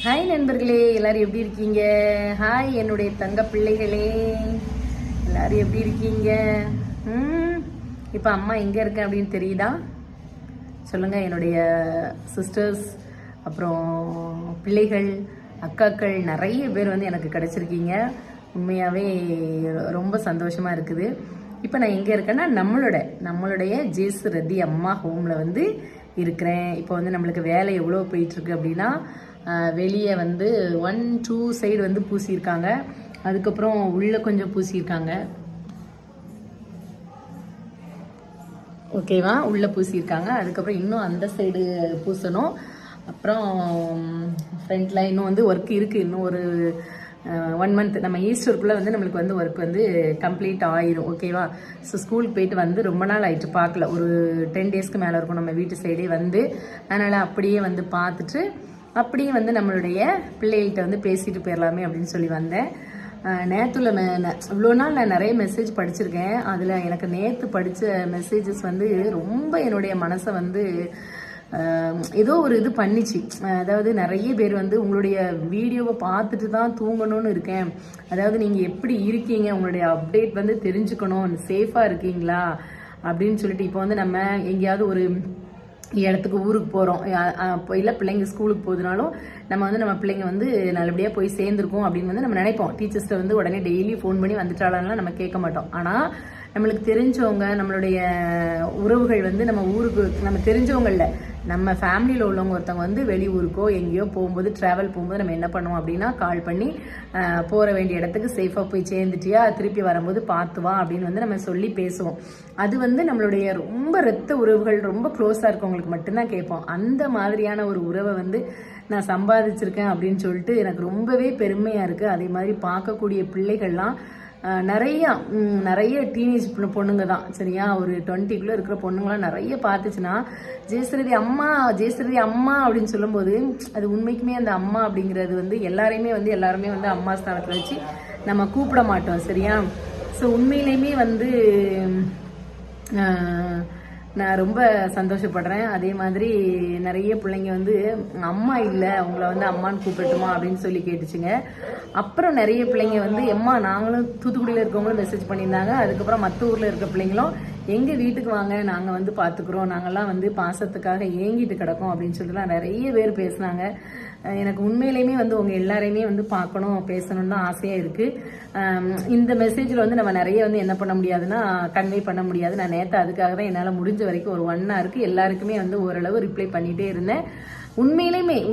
Hi நண்பர்களே, எல்லாரும் எப்படி இருக்கீங்க? ஹாய் என்னுடைய தங்க பிள்ளைகளே, எல்லாரும் எப்படி இருக்கீங்க? இப்போ அம்மா எங்கே இருக்கேன் அப்படின்னு தெரியுதா? சொல்லுங்கள். என்னுடைய சிஸ்டர்ஸ், அப்புறம் பிள்ளைகள், அக்காக்கள் நிறைய பேர் வந்து எனக்கு கிடச்சிருக்கீங்க. உண்மையாகவே ரொம்ப சந்தோஷமாக இருக்குது. இப்போ நான் எங்கே இருக்கேன்னா நம்மளுடைய ஜேசுரதி அம்மா ஹோமில் வந்து இருக்கிறேன். இப்போ வந்து நம்மளுக்கு வேலை எவ்வளோ போயிட்டுருக்கு அப்படின்னா, வெளியே வந்து 1, 2 சைடு வந்து பூசியிருக்காங்க. அதுக்கப்புறம் உள்ளே கொஞ்சம் பூசியிருக்காங்க. ஓகேவா? உள்ளே பூசியிருக்காங்க. அதுக்கப்புறம் இன்னும் அந்த சைடு பூசணும். அப்புறம் ஃப்ரண்ட்டில் இன்னும் வந்து ஒர்க் இருக்குது. இன்னும் ஒரு 1 மந்த் நம்ம ஈஸ்டருக்குள்ளே வந்து நம்மளுக்கு வந்து ஒர்க் வந்து கம்ப்ளீட் ஆயிரும். ஓகேவா? ஸோ ஸ்கூலுக்கு போயிட்டு வந்து ரொம்ப நாள் ஆயிட்டு பார்க்கல. ஒரு 10 டேஸ்க்கு மேலே இருக்கும் நம்ம வீட்டு சைடே வந்து. அதனால் அப்படியே வந்து பார்த்துட்டு அப்படியே வந்து நம்மளுடைய பிள்ளைகள்கிட்ட வந்து பேசிட்டு போயிடலாமே அப்படின்னு சொல்லி வந்தேன். நேற்றுல இவ்வளோ நாள் நான் நிறைய மெசேஜ் படிச்சிருக்கேன். அதில் எனக்கு நேற்று படித்த மெசேஜஸ் வந்து ரொம்ப என்னுடைய மனசை வந்து ஏதோ ஒரு இது பண்ணிச்சு. அதாவது நிறைய பேர் வந்து உங்களுடைய வீடியோவை பார்த்துட்டு தான் தூங்கணும்னு இருக்கேன், அதாவது நீங்கள் எப்படி இருக்கீங்க, உங்களுடைய அப்டேட் வந்து தெரிஞ்சுக்கணும், சேஃபாக இருக்கீங்களா அப்படின்னு சொல்லிட்டு. இப்போ வந்து நம்ம எங்கேயாவது ஒரு இடத்துக்கு ஊருக்கு போகிறோம், இல்லை பிள்ளைங்க ஸ்கூலுக்கு போகுதுனாலும் நம்ம வந்து நம்ம பிள்ளைங்க வந்து நல்லபடியாக போய் சேர்ந்துருக்கோம் அப்படின்னு வந்து நம்ம நினைப்போம். டீச்சர்ஸ்ட்டை வந்து உடனே டெய்லி ஃபோன் பண்ணி வந்துட்டாலாம் நம்ம கேட்க மாட்டோம். ஆனால் நம்மளுக்கு தெரிஞ்சவங்க, நம்மளுடைய உறவுகள் வந்து நம்ம ஊருக்கு, நம்ம தெரிஞ்சவங்கள நம்ம ஃபேமிலியில் உள்ளவங்க ஒருத்தவங்க வந்து வெளியூருக்கோ எங்கேயோ போகும்போது, ட்ராவல் போகும்போது நம்ம என்ன பண்ணுவோம் அப்படின்னா, கால் பண்ணி போகிற வேண்டிய இடத்துக்கு சேஃபாக போய் சேர்ந்துட்டியா, திருப்பி வரும்போது பார்த்து வா அப்படின்னு வந்து நம்ம சொல்லி பேசுவோம். அது வந்து நம்மளுடைய ரொம்ப ரத்த உறவுகள், ரொம்ப க்ளோஸாக இருக்கவங்களுக்கு மட்டும்தான் கேட்போம். அந்த மாதிரியான ஒரு உறவை வந்து நான் சம்பாதிச்சிருக்கேன் அப்படின்னு சொல்லிட்டு எனக்கு ரொம்பவே பெருமையாக இருக்குது. அதே மாதிரி பார்க்கக்கூடிய பிள்ளைகள்லாம் நிறைய டீனேஜ் பொண்ணுங்க தான், சரியா? ஒரு 20க்குள்ளே இருக்கிற பொண்ணுங்களாம் நிறைய பார்த்துச்சுன்னா, ஜெயஸ்ரதி அம்மா அப்படின்னு சொல்லும்போது அது உண்மைக்குமே அந்த அம்மா அப்படிங்கிறது வந்து எல்லாருமே வந்து அம்மா ஸ்தானத்தில் வச்சு நம்ம கூப்பிட மாட்டோம், சரியா? ஸோ உண்மையிலையுமே வந்து நான் ரொம்ப சந்தோஷப்படுறேன். அதே மாதிரி நிறைய பிள்ளைங்க வந்து அம்மா இல்லை, அவங்கள வந்து அம்மான்னு கூப்பிட்டுமா அப்படின்னு சொல்லி கேட்டுச்சுங்க. அப்புறம் நிறைய பிள்ளைங்க வந்து அம்மா நாங்களும் தூத்துக்குடியில் இருக்கவங்களும் மெசேஜ் பண்ணியிருந்தாங்க. அதுக்கப்புறம் மற்ற ஊரில் இருக்க பிள்ளைங்களும் எங்கள் வீட்டுக்கு வாங்க, நாங்கள் வந்து பார்த்துக்குறோம், நாங்கள்லாம் வந்து பாசத்துக்காக ஏங்கிட்டு கிடக்கோம் அப்படின்னு சொல்லிட்டுலாம் நிறைய பேர் பேசினாங்க. எனக்கு உண்மையிலையுமே வந்து உங்கள் எல்லாரையுமே வந்து பார்க்கணும், பேசணும்னு தான் ஆசையாக இருக்குது. இந்த மெசேஜில் வந்து நம்ம நிறைய வந்து என்ன பண்ண முடியாதுன்னா கன்வே பண்ண முடியாது. நான் நேற்று அதுக்காக தான் என்னால் முடிஞ்ச வரைக்கும் ஒரு 1 ஹவருக்கு எல்லாருக்குமே வந்து ஓரளவு ரிப்ளை பண்ணிகிட்டே இருந்தேன். உண்மையிலையுமே